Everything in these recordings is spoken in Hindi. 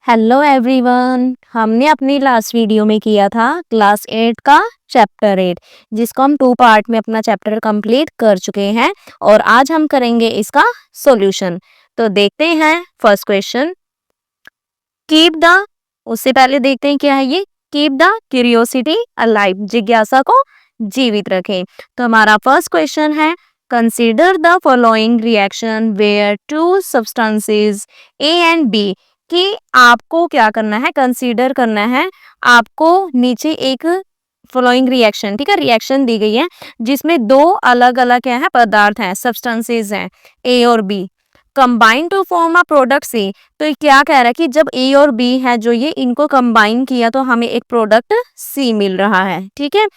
Hello everyone. हमने अपनी लास्ट वीडियो में किया था क्लास 8 का चैप्टर 8, जिसको हम 2 पार्ट में अपना चैप्टर कंप्लीट कर चुके हैं और आज हम करेंगे इसका सॉल्यूशन। तो देखते हैं फर्स्ट क्वेश्चन। कीप द उससे पहले देखते हैं क्या है ये। कीप द क्यूरियोसिटी अलाइव, जिज्ञासा को जीवित रखें। तो हमारा फर्स्ट क्वेश्चन है, consider the following reaction where two substances A and B. कि आपको क्या करना है, कंसीडर करना है। आपको नीचे एक फॉलोइंग रिएक्शन, ठीक है, रिएक्शन दी गई है जिसमें दो अलग अलग क्या है पदार्थ हैं, सब्सटेंसेस हैं ए और B, combine to form a product C. तो ये क्या कह रहा है कि जब ए और बी है जो ये इनको कंबाइन किया तो हमें एक प्रोडक्ट सी मिल रहा है, ठीक है।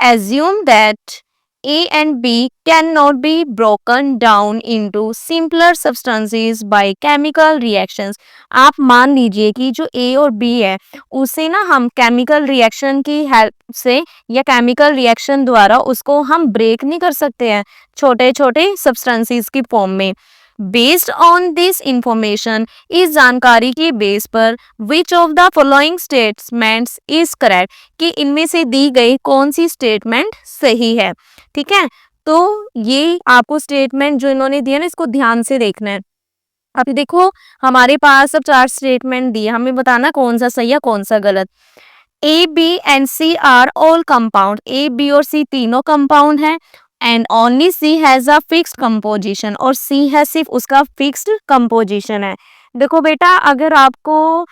Assume that A and B cannot be broken down into simpler substances by chemical reactions। आप मान लीजिए कि जो A और B है उसे ना हम केमिकल रिएक्शन की हेल्प से या केमिकल रिएक्शन द्वारा उसको हम ब्रेक नहीं कर सकते हैं छोटे छोटे सब्सटेंसेस की फॉर्म में। बेस्ड ऑन दिस इंफॉर्मेशन, इस जानकारी की बेस पर विच of the following statements is correct, कि इनमें से दी गई कौन सी स्टेटमेंट सही है, ठीक है। तो ये आपको स्टेटमेंट जो इन्होंने दिया ना इसको ध्यान से देखना है। अभी देखो हमारे पास अब 4 स्टेटमेंट दिए, हमें बताना कौन सा सही है कौन सा गलत। A B and C are all compound, A B और सी तीनों कंपाउंड है and only C has a fixed composition, और सी है सिर्फ उसका फिक्स्ड कंपोजिशन है। देखो बेटा, अगर आपको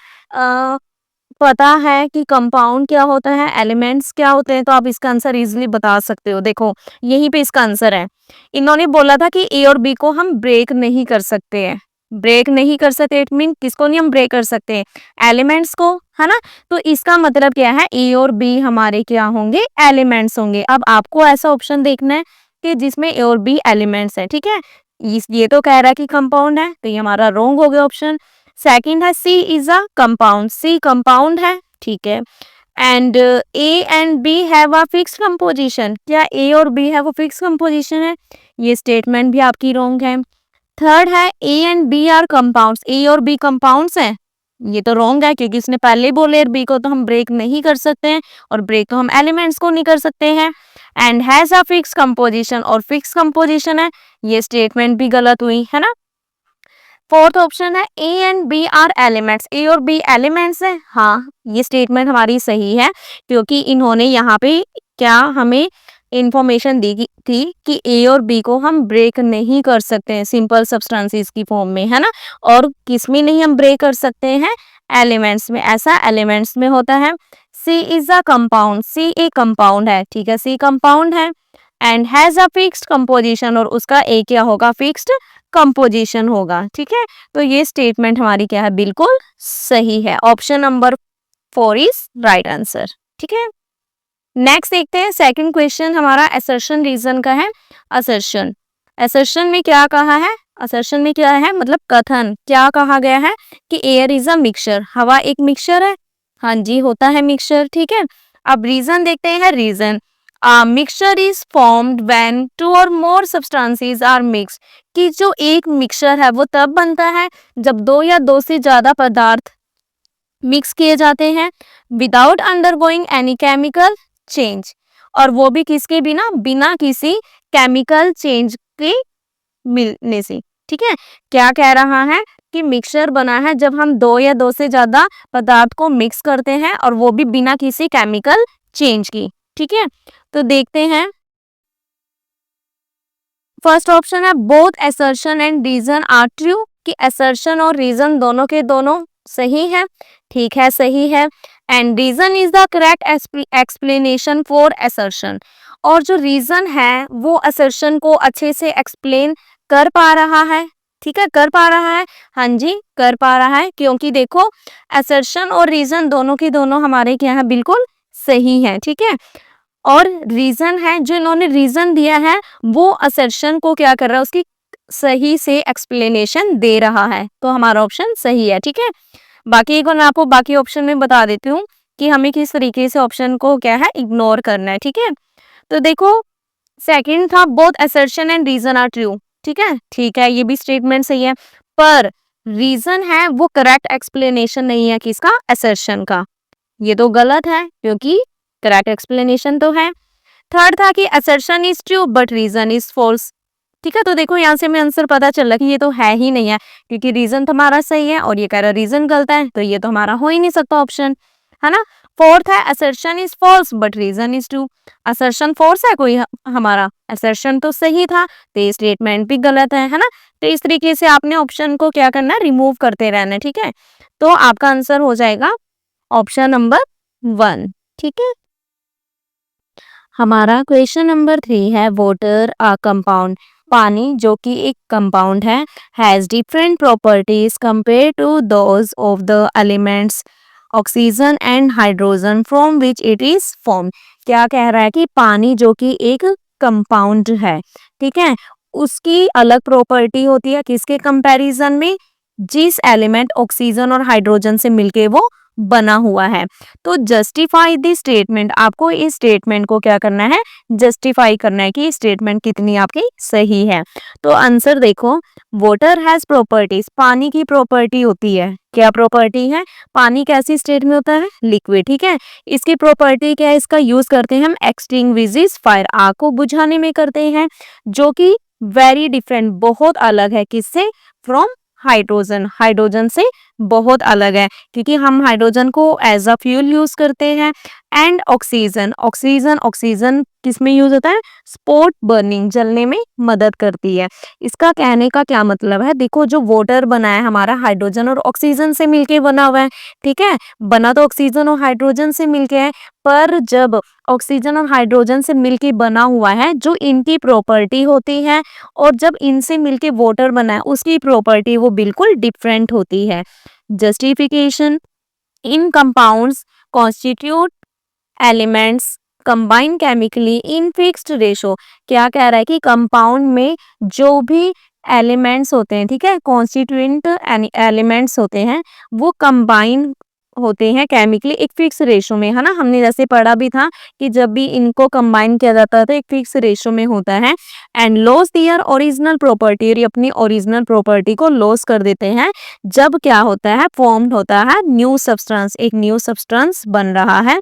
पता है कि कंपाउंड क्या होता है, एलिमेंट्स क्या होते हैं, तो आप इसका आंसर इजीली बता सकते हो। देखो यहीं पे इसका आंसर है। इन्होंने बोला था कि ए और बी को हम ब्रेक नहीं कर सकते हैं, ब्रेक नहीं कर सकते, इट मीन किसको नहीं हम ब्रेक कर सकते, एलिमेंट्स को, है ना। तो इसका मतलब क्या है, ए और बी हमारे क्या होंगे, एलिमेंट्स होंगे। अब आपको ऐसा ऑप्शन देखना है कि जिसमें ए और बी एलिमेंट्स है, ठीक है। ये तो कह रहा है कि कंपाउंड है, तो ये हमारा रॉन्ग हो गया ऑप्शन। सेकंड है C is a compound, C compound है, ठीक है। And A and B have a fix composition, क्या ए और बी है वो फिक्स कंपोजिशन है, ये स्टेटमेंट भी आपकी रॉन्ग है। थर्ड है A and B are compounds, A और बी कंपाउंड्स हैं, ये तो रॉन्ग है क्योंकि उसने पहले ही बोले बी को तो हम ब्रेक नहीं कर सकते हैं और ब्रेक तो हम एलिमेंट्स को नहीं कर सकते हैं। And has a fix composition, और फिक्स कंपोजिशन है, ये स्टेटमेंट भी गलत हुई, है ना। फोर्थ ऑप्शन है A and B are elements, A और बी एलिमेंट्स है, हाँ ये स्टेटमेंट हमारी सही है क्योंकि इन्होंने यहाँ पे क्या हमें इंफॉर्मेशन दी थी कि ए और बी को हम ब्रेक नहीं कर सकते हैं सिंपल सब्सटेंसेस की फॉर्म में, है ना। और किस में नहीं हम ब्रेक कर सकते हैं, एलिमेंट्स में, ऐसा एलिमेंट्स में होता है। सी इज अ कंपाउंड, सी एक कंपाउंड है, ठीक है, सी कंपाउंड है। And has a fixed composition, और उसका ए क्या होगा, फिक्स्ड कंपोजिशन होगा, ठीक है। तो ये स्टेटमेंट हमारी क्या है, बिल्कुल सही है। Option number 4 is right answer, ठीक है। नेक्स्ट देखते हैं सेकंड क्वेश्चन हमारा असर्शन रीजन का है। असर्शन, असर्शन में क्या कहा है, असर्शन में क्या है मतलब कथन, क्या कहा गया है कि एयर इज अ मिक्सचर, हवा एक मिक्सचर है, हाँ जी होता है मिक्सचर, ठीक है। अब रीजन देखते हैं, reason mixture is formed when two और मोर सब्सटेंसेस आर मिक्स्ड, कि जो एक मिक्सचर है वो तब बनता है जब दो या दो से ज्यादा पदार्थ मिक्स किए जाते हैं without undergoing any chemical change, और वो भी किसके बिना, बिना किसी केमिकल चेंज के मिलने से, ठीक है। क्या कह रहा है कि मिक्सचर बना है जब हम दो या दो से ज्यादा पदार्थ को मिक्स करते हैं और वो भी बिना किसी केमिकल चेंज की, ठीक है। तो देखते हैं, फर्स्ट ऑप्शन है both assertion and reason are true, कि असर्शन और रीजन दोनों के दोनों सही है, ठीक है, सही है। And reason is the correct explanation for assertion, और जो रीजन है वो असर्शन को अच्छे से एक्सप्लेन कर पा रहा है, ठीक है, कर पा रहा है, हाँ जी कर पा रहा है, क्योंकि देखो असर्शन और रीजन दोनों के दोनों हमारे क्या है, बिल्कुल सही है, ठीक है। और रीजन है, जो इन्होंने रीजन दिया है वो असर्शन को क्या कर रहा है, उसकी सही से एक्सप्लेनेशन दे रहा है, तो हमारा ऑप्शन सही है, ठीक है। बाकी एक बार मैं आपको बाकी ऑप्शन में बता देती हूँ कि हमें किस तरीके से ऑप्शन को क्या है इग्नोर करना है, ठीक है। तो देखो सेकंड था both assertion and reason are true, ठीक है, ठीक है, ये भी स्टेटमेंट सही है, पर रीजन है वो करेक्ट एक्सप्लेनेशन नहीं है किसका, असर्शन का। ये तो गलत है क्योंकि करेक्ट एक्सप्लेनेशन तो है। थर्ड था कि assertion is true but reason is false. ठीक है, तो देखो यहाँ से हमें आंसर पता चल रहा कि ये तो है ही नहीं है, क्योंकि रीजन तो हमारा सही है और ये कह रहा रीजन गलत है, तो ये तो हमारा हो ही नहीं सकता ऑप्शन, है ना। फोर्थ है assertion is false but reason is true. Assertion false है कोई, हमारा असर्शन तो सही था, तो ये स्टेटमेंट भी गलत है ना। तो इस तरीके से आपने ऑप्शन को क्या करना है, रिमूव करते रहना है। ठीक है, तो आपका आंसर हो जाएगा ऑप्शन नंबर 1। ठीक है, हमारा क्वेश्चन नंबर 3 है वाटर अ कंपाउंड। पानी जो कि एक कंपाउंड है, has different properties compare to those of the elements oxygen and hydrogen from which it is form. क्या कह रहा है कि पानी जो कि एक कंपाउंड है, ठीक है, उसकी अलग प्रॉपर्टी होती है किसके कंपैरिजन में, जिस एलिमेंट ऑक्सीजन और हाइड्रोजन से मिलके वो बना हुआ है। तो जस्टिफाई द स्टेटमेंट, आपको इस स्टेटमेंट को क्या करना है, जस्टिफाई करना है कि स्टेटमेंट कितनी आपकी सही है। तो आंसर देखो, वाटर हैज प्रॉपर्टीज, पानी की प्रॉपर्टी होती है, क्या प्रॉपर्टी है, पानी कैसी स्टेट में होता है, लिक्विड। ठीक है, इसकी प्रॉपर्टी क्या है, इसका यूज करते हैं हम एक्सटिंग्विशेस फायर, आग को बुझाने में करते हैं, जो कि वेरी डिफरेंट, बहुत अलग है किससे, फ्रॉम हाइड्रोजन, हाइड्रोजन से बहुत अलग है, क्योंकि हम हाइड्रोजन को एज अ फ्यूल यूज करते हैं। एंड ऑक्सीजन, ऑक्सीजन ऑक्सीजन किस में यूज होता है, स्पॉट बर्निंग, जलने में मदद करती है। इसका कहने का क्या मतलब है, देखो जो वाटर बना है हमारा हाइड्रोजन और ऑक्सीजन से मिलके बना हुआ है, ठीक है, बना तो ऑक्सीजन और हाइड्रोजन से मिलके है, पर जब ऑक्सीजन और हाइड्रोजन से मिलके बना हुआ है, जो इनकी प्रॉपर्टी होती है और जब इनसे मिलके वाटर बना है उसकी प्रॉपर्टी वो बिल्कुल डिफरेंट होती है। Justification, in compounds constitute elements combine chemically in fixed ratio. क्या कह रहा है कि कंपाउंड में जो भी एलिमेंट्स होते हैं, ठीक है, कॉन्स्टिट्यूएंट एलिमेंट्स होते हैं, वो कंबाइन होते हैं केमिकली एक फिक्स रेशो में, है ना। हमने जैसे पढ़ा भी था कि जब भी इनको कंबाइन किया जाता है तो एक फिक्स रेशो में होता है, and loss their original property, और अपनी ओरिजिनल प्रॉपर्टी को लॉस कर देते हैं जब क्या होता है, फॉर्म्ड होता है न्यू सब्सटेंस, एक न्यू सब्सटेंस बन रहा है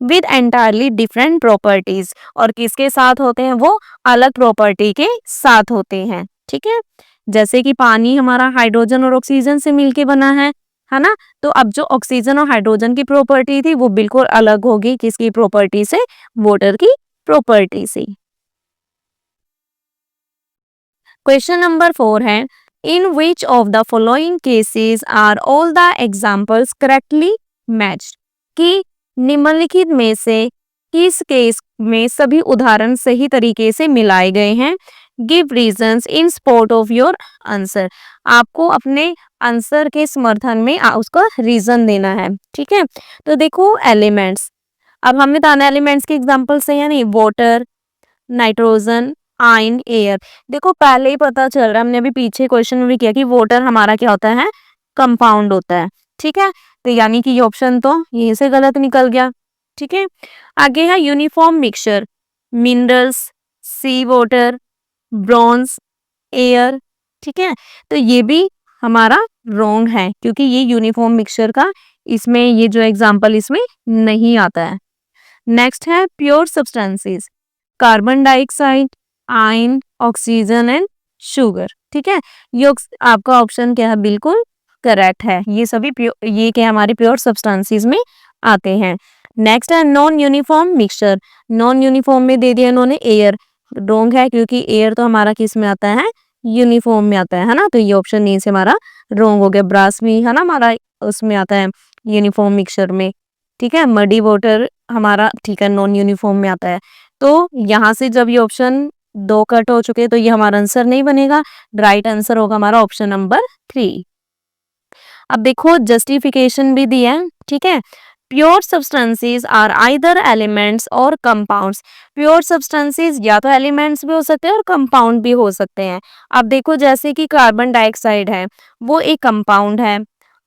विद एंटायरली डिफरेंट प्रॉपर्टीज, और किसके साथ होते हैं, वो अलग प्रॉपर्टी के साथ होते हैं। ठीक है, जैसे कि पानी हमारा हाइड्रोजन और ऑक्सीजन से मिलके बना है ना, तो अब जो ऑक्सीजन और हाइड्रोजन की प्रॉपर्टी थी वो बिल्कुल अलग होगी किसकी प्रॉपर्टी से, वाटर की प्रॉपर्टी से। क्वेश्चन नंबर 4 है, in which of the following cases are all the examples correctly matched, कि निम्नलिखित में से किस केस में सभी उदाहरण सही तरीके से मिलाए गए हैं, give reasons in support of your answer. आपको अपने आंसर के समर्थन में उसका रीजन देना है। ठीक है, तो देखो एलिमेंट्स, अब हमें बताना एलिमेंट्स के एग्जाम्पल से है नहीं, वाटर, नाइट्रोजन, आयन, एयर। देखो पहले ही पता चल रहा है, हमने अभी पीछे क्वेश्चन में भी किया कि वाटर हमारा क्या होता है, कंपाउंड होता है। ठीक है, तो यानी कि ये ऑप्शन तो यहीं से गलत निकल गया। ठीक है, आगे है यूनिफॉर्म मिक्सचर, मिनरल्स, सी वाटर, ब्रॉन्ज, एयर। ठीक है, तो ये भी हमारा रॉन्ग है, क्योंकि ये यूनिफॉर्म मिक्सचर का इसमें ये जो एग्जांपल इसमें नहीं आता है। नेक्स्ट है pure substances, carbon dioxide, ion, oxygen and sugar. ठीक है, ये आपका ऑप्शन क्या है, बिल्कुल करेक्ट है, ये सभी ये क्या हमारे प्योर सब्सटेंसेस में आते हैं। नेक्स्ट है non uniform mixture, non uniform में दे दिया इन्होंने एयर, रॉन्ग है, क्योंकि एयर तो हमारा किस में आता है, यूनिफॉर्म में आता है ना, तो ये ऑप्शन नहीं से हमारा रॉन्ग हो गया। ब्रास भी है ना हमारा उसमें आता है यूनिफॉर्म मिक्सचर में। ठीक है, मडी वाटर हमारा ठीक है नॉन यूनिफॉर्म में आता है। तो यहाँ से जब ये ऑप्शन 2 कट हो चुके तो ये हमारा आंसर नहीं बनेगा, राइट आंसर होगा हमारा ऑप्शन नंबर 3। अब देखो जस्टिफिकेशन भी दिया है। ठीक है, pure substances are either elements or compounds, pure substances या तो एलिमेंट्स भी हो सकते हैं और कंपाउंड भी हो सकते हैं। अब देखो जैसे कि कार्बन डाइऑक्साइड है वो एक कंपाउंड है,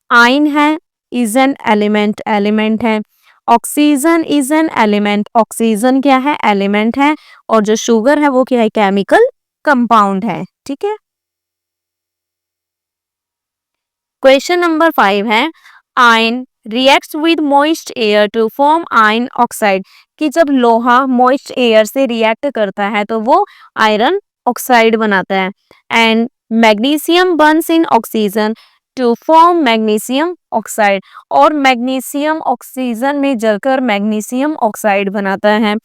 आयन है इज एन एलिमेंट, एलिमेंट है, oxygen is an element, oxygen क्या है, एलिमेंट है, और जो शुगर है वो क्या है, केमिकल कंपाउंड है। ठीक है, क्वेश्चन नंबर 5 है iron reacts with moist air to form iron oxide, कि जब लोहा मॉइस्ट एयर से रिएक्ट करता है तो वो आयरन ऑक्साइड बनाता है। And magnesium burns in oxygen to form magnesium oxide, और मैग्नीशियम ऑक्सीजन में जलकर मैग्नीशियम ऑक्साइड बनाता है।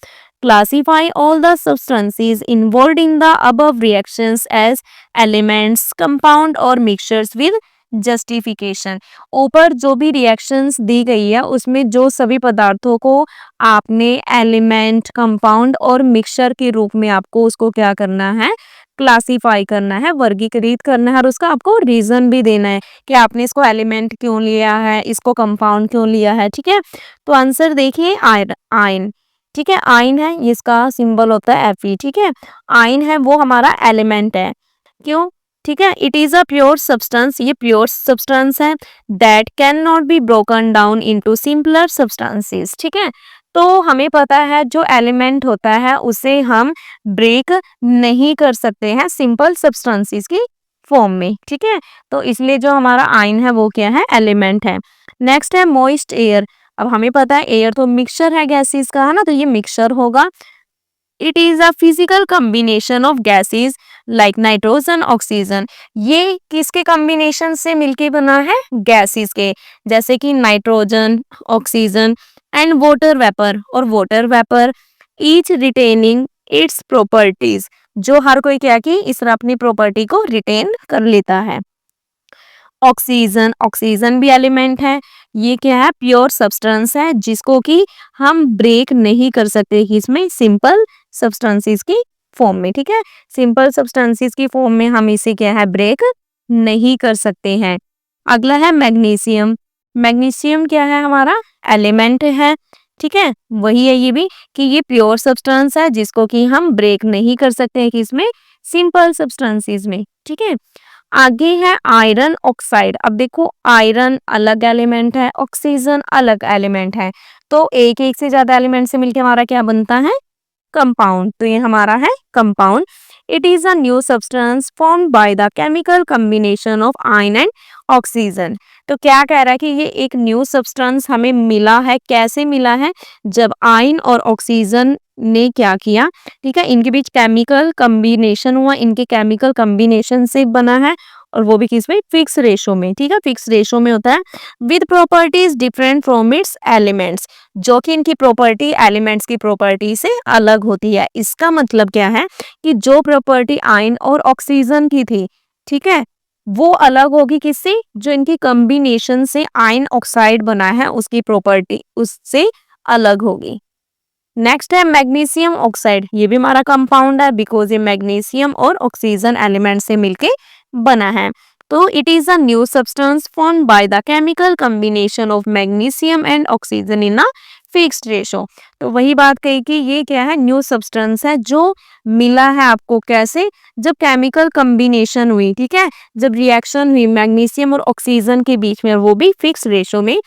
Classify all the substances involved in the above reactions as elements, compound और मिक्सचर्स विद जस्टिफिकेशन। ऊपर जो भी रिएक्शंस दी गई है उसमें जो सभी पदार्थों को आपने एलिमेंट, कंपाउंड और मिक्सचर के रूप में आपको उसको क्या करना है, क्लासिफाई करना है, वर्गीकृत करना है, और उसका आपको रीजन भी देना है कि आपने इसको एलिमेंट क्यों लिया है, इसको कंपाउंड क्यों लिया है। ठीक है, तो आंसर देखिए आयन। ठीक है, आयन है, इसका सिंबल होता है Fe। ठीक है, आयन है वो हमारा एलिमेंट है। क्यों? ठीक है, it is a pure substance, ये प्योर सब्सटेंस है that can not be broken down into simpler substances. ठीक है, तो हमें पता है जो एलिमेंट होता है उसे हम ब्रेक नहीं कर सकते हैं सिंपल सब्सटेंसेस की फॉर्म में। ठीक है, तो इसलिए जो हमारा आयन है वो क्या है, एलिमेंट है। नेक्स्ट है मॉइस्ट एयर। अब हमें पता है एयर तो मिक्सचर है गैसेस का, है ना, तो ये मिक्सचर होगा। It is a physical combination of gases like nitrogen oxygen. ये किसके कॉम्बिनेशन से मिलके बना है, गैसेस के, जैसे कि nitrogen, oxygen and water vapour और water vapour, each retaining its properties, जो हर कोई क्या की इस तरह अपनी प्रॉपर्टी को रिटेन कर लेता है। ऑक्सीजन, ऑक्सीजन भी एलिमेंट है, ये क्या है, प्योर सब्सटेंस है जिसको कि हम ब्रेक नहीं कर सकते कि इसमें सिंपल सब्सटेंसेस की फॉर्म में। ठीक है, सिंपल सब्सटेंसेस की फॉर्म में हम इसे क्या है, ब्रेक नहीं कर सकते हैं। अगला है मैग्नीशियम। मैग्नीशियम क्या है, हमारा एलिमेंट है। ठीक है, वही है ये भी कि ये प्योर सब्सटेंस है जिसको कि हम ब्रेक नहीं कर सकते हैं कि इसमें सिंपल सब्सटेंसेस में। ठीक है, आगे है आयरन ऑक्साइड। अब देखो आयरन अलग एलिमेंट है, ऑक्सीजन अलग एलिमेंट है, तो एक एक से ज्यादा एलिमेंट से मिलकर हमारा क्या बनता है, कंपाउंड। तो ये हमारा है compound. It is a new substance formed by the chemical combination of ion and oxygen. तो क्या कह रहा है कि ये एक न्यू सब्सटेंस हमें मिला है, कैसे मिला है, जब आयन और ऑक्सीजन ने क्या किया, ठीक है, इनके बीच केमिकल कॉम्बिनेशन हुआ, इनके केमिकल कॉम्बिनेशन से बना है, और वो भी किस में, फिक्स रेशो में। ठीक है, फिक्स रेशो में होता है, with properties different from its elements, जो कि इनकी प्रॉपर्टी एलिमेंट्स की प्रॉपर्टी से अलग होती है। इसका मतलब क्या है कि जो प्रॉपर्टी आयन और ऑक्सीजन की थी, ठीक है, वो अलग होगी किससे, जो इनकी कॉम्बिनेशन से आयन ऑक्साइड बना है उसकी प्रॉपर्टी उससे अलग होगी। नेक्स्ट है मैग्नीशियम ऑक्साइड। ये भी हमारा कंपाउंड है बिकॉज ये मैग्नीशियम और ऑक्सीजन एलिमेंट से मिलके बना है। तो it is a new substance formed by the chemical combination of magnesium and oxygen in a fixed ratio. तो वही बात कही कि ये क्या है, न्यू सब्सटेंस है जो मिला है आपको कैसे, जब केमिकल कॉम्बिनेशन हुई। ठीक है, जब रिएक्शन हुई मैग्नीशियम और ऑक्सीजन के बीच में, वो भी फिक्स रेशो में,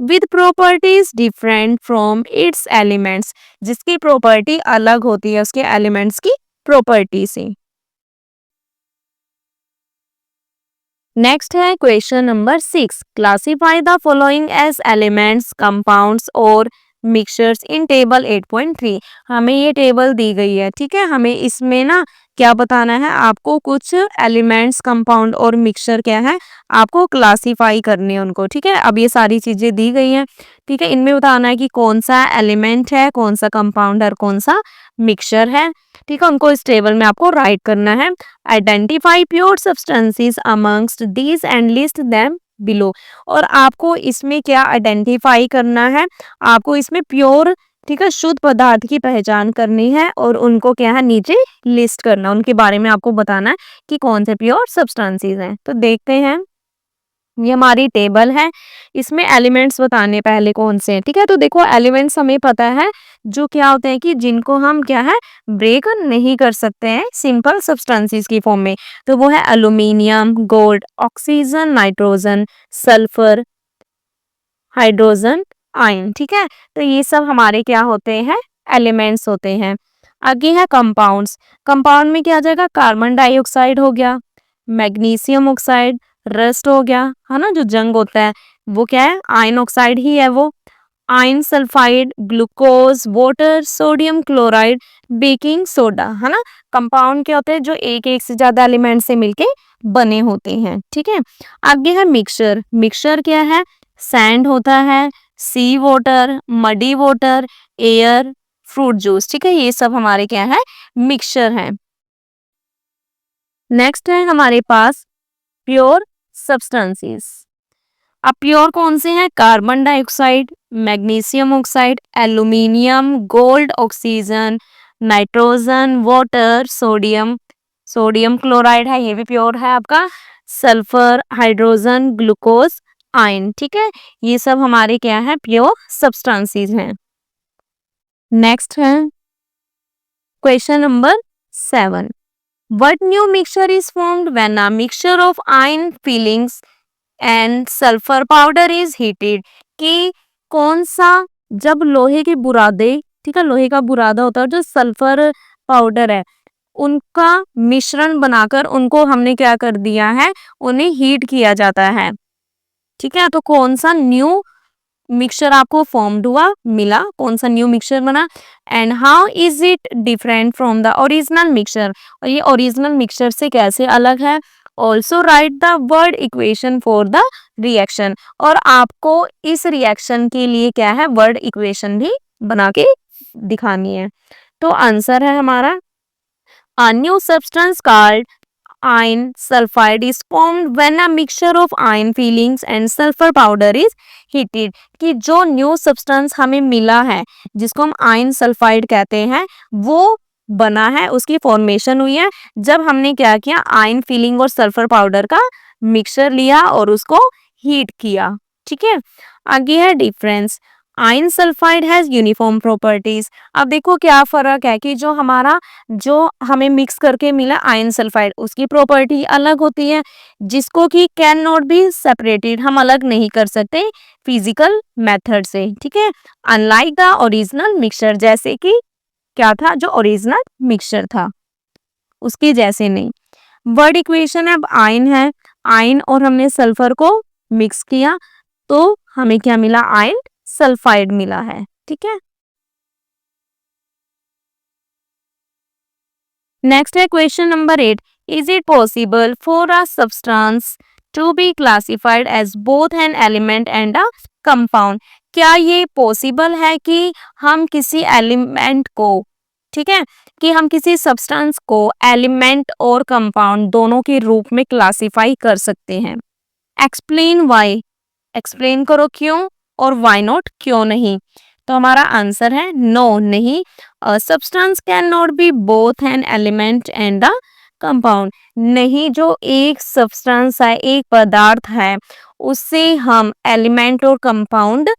with properties different from its elements, जिसकी प्रॉपर्टी अलग होती है उसके एलिमेंट्स की प्रॉपर्टी से। नेक्स्ट है question number 6, classify the following as elements, compounds और मिक्सचर्स इन टेबल 8.3। हमें ये टेबल दी गई है, ठीक है, हमें इसमें ना क्या बताना है, आपको कुछ एलिमेंट्स, कंपाउंड और मिक्सचर क्या है, आपको क्लासिफाई करने हैं उनको। ठीक है, अब ये सारी चीजें दी गई हैं, ठीक है, इनमें बताना है कि कौन सा एलिमेंट है, कौन सा कंपाउंड है और कौन सा मिक्सचर है। ठीक है, उनको इस टेबल में आपको राइट करना है। Identify pure substances amongst these and list them below. और आपको इसमें क्या आइडेंटिफाई करना है, आपको इसमें प्योर, ठीक है, शुद्ध पदार्थ की पहचान करनी है और उनको क्या है, नीचे लिस्ट करना, उनके बारे में आपको बताना है कि कौन से प्योर सब्सटेंसेस हैं। तो देखते हैं, ये हमारी टेबल है, इसमें एलिमेंट्स बताने पहले कौन से हैं। ठीक है, तो देखो एलिमेंट्स हमें पता है जो क्या होते हैं कि जिनको हम क्या है, ब्रेक नहीं कर सकते हैं सिंपल सब्सटेंसेस की फॉर्म में। तो वो है aluminium, gold, oxygen, nitrogen, sulphur, hydrogen, ion. ठीक है, तो ये सब हमारे क्या होते हैं, एलिमेंट्स होते हैं। आगे है कंपाउंड्स। कंपाउंड में क्या आ जाएगा, कार्बन डाइऑक्साइड हो गया, मैग्नीशियम ऑक्साइड, रस्ट हो गया है ना, जो जंग होता है वो क्या है, आयन ऑक्साइड ही है वो। Ion sulphide, glucose, water, sodium chloride, baking soda, है ना। कंपाउंड क्या होते हैं, जो एक एक से ज्यादा एलिमेंट से मिलके बने होते हैं। ठीक है, आगे है मिक्सचर। मिक्सचर क्या है, सैंड होता है, sea water, muddy water, air, fruit juice. ठीक है, ये सब हमारे क्या है, मिक्सचर है। नेक्स्ट है हमारे पास प्योर सब्सटेंसेस। अब प्योर कौन से हैं, carbon dioxide, magnesium oxide, aluminium, gold, oxygen, nitrogen, water, sodium, sodium chloride है, ये भी प्योर है आपका, सल्फर, हाइड्रोजन, ग्लूकोज, आयन। ठीक है, ये सब हमारे क्या है, प्योर सब्सटेंसेस हैं। नेक्स्ट है question number 7। What new mixture is formed when a mixture of iron fillings and sulfur powder is heated? कि कौन सा, जब लोहे के बुरादे, ठीक है, लोहे का बुरादा होता है, जो सल्फर पाउडर है, उनका मिश्रण बनाकर उनको हमने क्या कर दिया है, उन्हें हीट किया जाता है। ठीक है, तो कौन सा न्यू मिक्सचर आपको फॉर्म्ड हुआ, मिला, कौन सा न्यू मिक्सचर बना, and how is it different from the original mixture, और ये ओरिजिनल मिक्सचर से कैसे अलग है। Also right the word equation for the reaction, और आपको इस रिएक्शन के लिए क्या है, वर्ड इक्वेशन भी बना के दिखानी है। तो आंसर है हमारा, a new substance called iron sulfide is formed when a mixture of iron fillings and sulfur powder is heated। कि जो न्यू सब्सटेंस हमें मिला है, जिसको हम आयन सल्फाइड कहते हैं, वो बना है, उसकी फॉर्मेशन हुई है जब हमने क्या किया, आयन फिलिंग और सल्फर पाउडर का मिक्सचर लिया और उसको हीट किया। ठीक है, आगे है difference. Ion sulphide has uniform properties. अब देखो क्या फर्क है, कि जो हमारा, जो हमें मिक्स करके मिला आयन सल्फाइड, उसकी प्रॉपर्टी अलग होती है, जिसको कि कैन नॉट बी सेपरेटेड, हम अलग नहीं कर सकते फिजिकल मेथड से। ठीक है, अनलाइक द ओरिजिनल मिक्सचर, जैसे कि क्या था, जो ओरिजिनल मिक्सचर था उसके जैसे नहीं। वर्ड इक्वेशन अब आयन है, आयन और हमने सल्फर को मिक्स किया तो हमें क्या मिला, आयन सल्फाइड मिला है। ठीक है, नेक्स्ट है question number 8। Is it possible for a substance to be classified as both an element and a compound? क्या ये पॉसिबल है कि हम किसी एलिमेंट को, ठीक है, कि हम किसी सब्सटेंस को एलिमेंट और कंपाउंड दोनों के रूप में क्लासिफाई कर सकते हैं? एक्सप्लेन वाई, एक्सप्लेन करो क्यों, और वाई नॉट, क्यों नहीं। तो हमारा आंसर है नो, नहीं। Substance can not be both an element and a compound. नहीं, जो एक सब्सटेंस है, एक पदार्थ है, उससे हम एलिमेंट और कंपाउंड,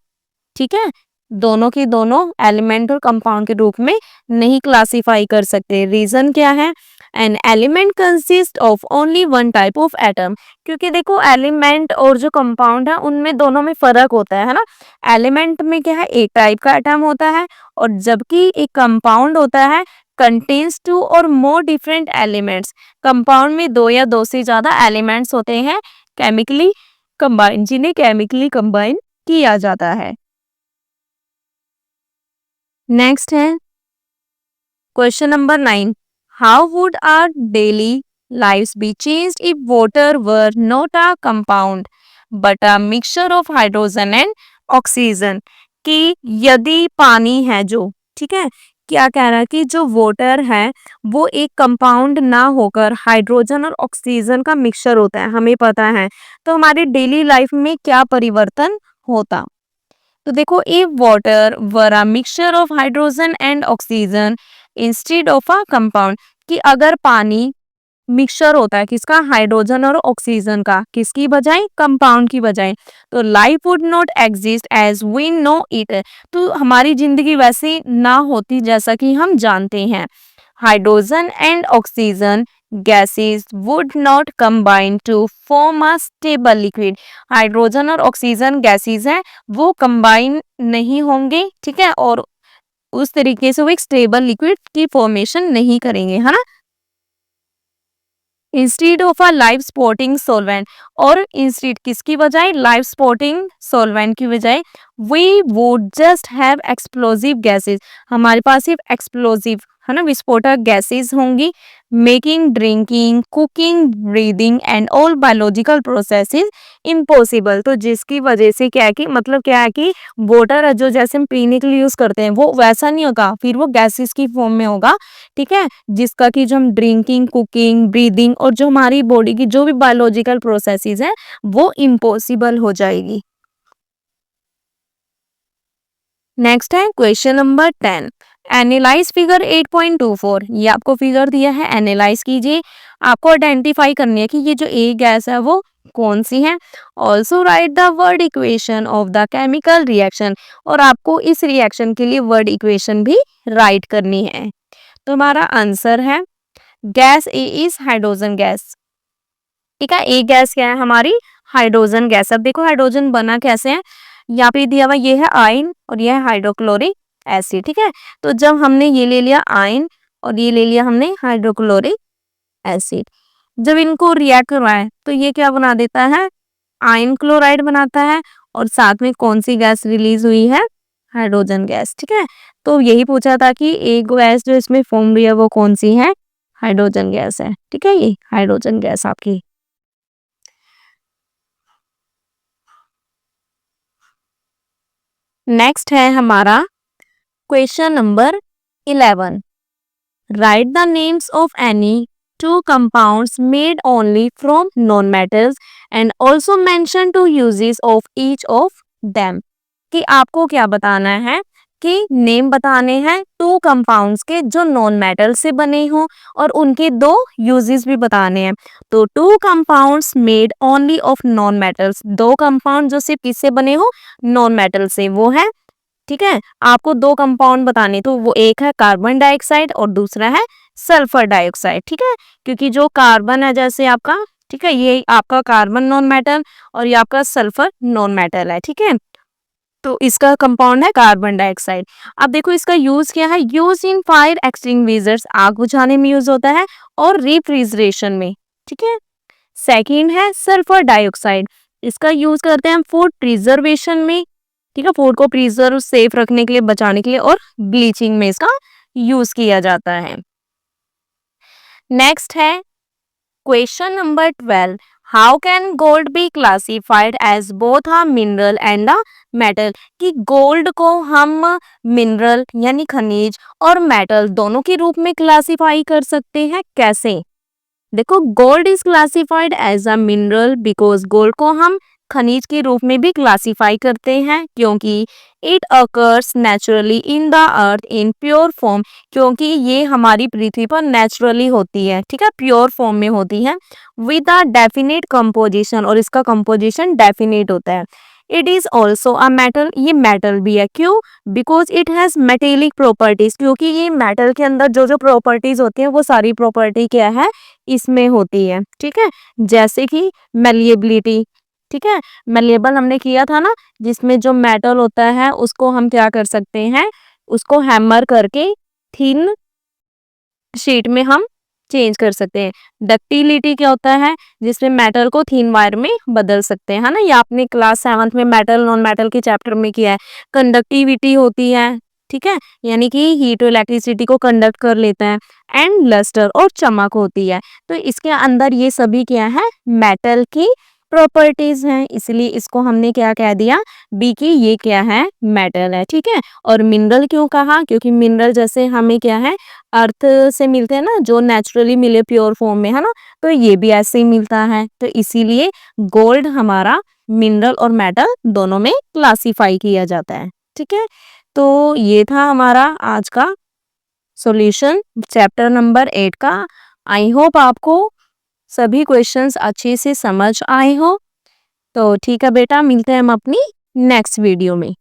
ठीक है, दोनों की दोनों एलिमेंट और कंपाउंड के रूप में नहीं क्लासिफाई कर सकते। रीजन क्या है, an element consist of only one type of atom. क्योंकि देखो एलिमेंट और जो कंपाउंड है उनमें दोनों में फर्क होता है ना। एलिमेंट में क्या है, एक टाइप का एटम होता है, और जबकि एक कंपाउंड होता है कंटेन्स टू और मोर डिफरेंट एलिमेंट्स। कंपाउंड में दो या दो से ज्यादा एलिमेंट्स होते हैं केमिकली कंबाइन, जिन्हें केमिकली कंबाइन किया जाता है। नेक्स्ट है question number 9। How would our daily lives be changed if water were not a compound but a mixture of hydrogen and oxygen? कि यदि पानी है जो, ठीक है, क्या कह रहा है कि जो वाटर है वो एक कंपाउंड ना होकर हाइड्रोजन और ऑक्सीजन का मिक्सचर होता है, हमें पता है, तो हमारी डेली लाइफ में क्या परिवर्तन होता। तो देखो, if water were a mixture of hydrogen and oxygen instead of a compound, कि अगर पानी मिक्सचर होता है किसका, हाइड्रोजन और ऑक्सीजन का, किसकी बजाय, कंपाउंड की बजाय, तो life would not exist as we know it. तो हमारी जिंदगी वैसे ना होती जैसा कि हम जानते हैं। Hydrogen and oxygen gases would not combine to form a stable liquid। Hydrogen और ऑक्सीजन गैसेस हैं, वो कंबाइन नहीं होंगे, ठीक है, और उस तरीके से वो एक स्टेबल लिक्विड की फॉर्मेशन नहीं करेंगे, है ना। Instead of a life supporting solvent, और इंस्टीड किसकी बजाय, लाइव स्पॉटिंग सोलवेंट की बजाय we would just have explosive gases, हमारे पास सिर्फ एक्सप्लोसिव है ना विस्फोटक गैसेस होंगी, making drinking cooking breathing and all biological processes impossible. तो जिसकी वजह से क्या है कि मतलब क्या है कि वाटर जो जैसे हम पीने के लिए यूज करते हैं वो वैसा नहीं होगा, फिर वो गैसेस की फॉर्म में होगा, ठीक है, जिसका कि जो हम ड्रिंकिंग कुकिंग ब्रीदिंग और जो हमारी बॉडी की जो भी बायोलॉजिकल प्रोसेसेस है वो इम्पॉसिबल हो जाएगी। नेक्स्ट है क्वेश्चन नंबर 10, एनालाइज फिगर 8.24, ये आपको फिगर दिया है, एनालाइज कीजिए, आपको आइडेंटिफाई करनी है कि ये जो ए गैस है वो कौन सी है। Also right the word equation of the chemical reaction, और आपको इस रिएक्शन के लिए वर्ड इक्वेशन भी राइट करनी है। तो हमारा आंसर है gas A is hydrogen gas, ठीक है, ए गैस क्या है हमारी, हाइड्रोजन गैस। अब देखो हाइड्रोजन बना कैसे है, यहाँ पे दिया हुआ ये है आयन और ये है हाइड्रोक्लोरिक एसिड, ठीक है, तो जब हमने ये ले लिया आयन और ये ले लिया हमने हाइड्रोक्लोरिक एसिड, जब इनको रिएक्ट करवाएं तो ये क्या बना देता है, आयन क्लोराइड बनाता है, और साथ में कौन सी गैस रिलीज हुई है, हाइड्रोजन गैस, ठीक है। तो यही पूछा था कि एक गैस जो इसमें फॉर्म हुई है वो कौन सी है, हाइड्रोजन गैस है, ठीक है, ये हाइड्रोजन गैस आपकी। नेक्स्ट है हमारा question number 11, write the names of any two compounds made only from non metals and also mention two uses of each of them, कि आपको क्या बताना है कि नेम बताने हैं टू कंपाउंड्स के जो नॉन मेटल से बने हों और उनके दो यूजेस भी बताने हैं। तो to compounds made only of non metals, दो कंपाउंड जो सिर्फ किससे बने हो, नॉन मेटल से, वो है, ठीक है, आपको दो कंपाउंड बताने, तो वो एक है कार्बन डाइऑक्साइड और दूसरा है सल्फर डाइऑक्साइड, ठीक है, क्योंकि जो कार्बन है जैसे आपका, ठीक है, ये आपका कार्बन नॉन मेटल और ये आपका सल्फर नॉन मेटल है, ठीक है, तो इसका कंपाउंड है कार्बन डाइऑक्साइड। अब देखो इसका यूज क्या है, यूज इन फायर एक्सटिंग्विशर्स, आग बुझाने में यूज होता है, और रेफ्रिजरेशन में, ठीक है। सेकंड है सल्फर डाइऑक्साइड, इसका यूज करते हैं हम फूड प्रिजर्वेशन में, ठीक है, फूड को प्रिजर्व सेफ रखने के लिए, बचाने के लिए, और ब्लीचिंग में इसका यूज किया जाता है। नेक्स्ट है question number 12, how can gold be classified as both a mineral and a metal, कि गोल्ड को हम मिनरल यानी खनिज और मेटल दोनों के रूप में क्लासिफाई कर सकते हैं, कैसे। देखो gold is classified as a mineral because gold को हम खनिज के रूप में भी क्लासिफाई करते हैं, क्योंकि it occurs naturally in the earth in pure form, क्योंकि ये हमारी पृथ्वी पर नेचुरली होती है, ठीक है, प्योर फॉर्म में होती है, विद अ डेफिनेट कंपोजिशन, और इसका कंपोजिशन डेफिनेट होता है। It is also a metal, ये मेटल भी है, क्यों, because it has metallic properties, क्योंकि ये मेटल के अंदर जो जो प्रॉपर्टीज होती है वो सारी प्रॉपर्टी क्या है, इसमें होती है, ठीक है, जैसे कि मेलिएबिलिटी, ठीक है, मेलिएबल हमने किया था ना, जिसमें जो मेटल होता है उसको हम क्या कर सकते हैं, उसको हैमर करके थिन शीट में हम चेंज कर सकते हैं। डक्टिलिटी क्या होता है, जिसमें मेटल को थिन वायर में बदल सकते हैं, है ना, ये आपने क्लास 7th में मेटल नॉन मेटल के चैप्टर में किया है। कंडक्टिविटी होती है, ठीक है, यानी कि हीट और इलेक्ट्रिसिटी को कंडक्ट कर लेता है, एंड लस्टर और चमक होती है। तो इसके अंदर ये सभी क्या है, मेटल की प्रॉपर्टीज हैं, इसलिए इसको हमने क्या कह दिया, बी की ये क्या है, मेटल है, ठीक है। और मिनरल क्यों कहा, क्योंकि मिनरल जैसे हमें क्या है, अर्थ से मिलते हैं ना, जो नेचुरली मिले प्योर फॉर्म में, है ना, तो ये भी ऐसे ही मिलता है, तो इसीलिए गोल्ड हमारा मिनरल और मेटल दोनों में क्लासिफाई किया जाता है, ठीक है। तो ये था हमारा आज का सॉल्यूशन चैप्टर नंबर 8 का। आई होप आपको सभी क्वेश्चंस अच्छे से समझ आए हो। तो ठीक है बेटा, मिलते हैं हम अपनी नेक्स्ट वीडियो में।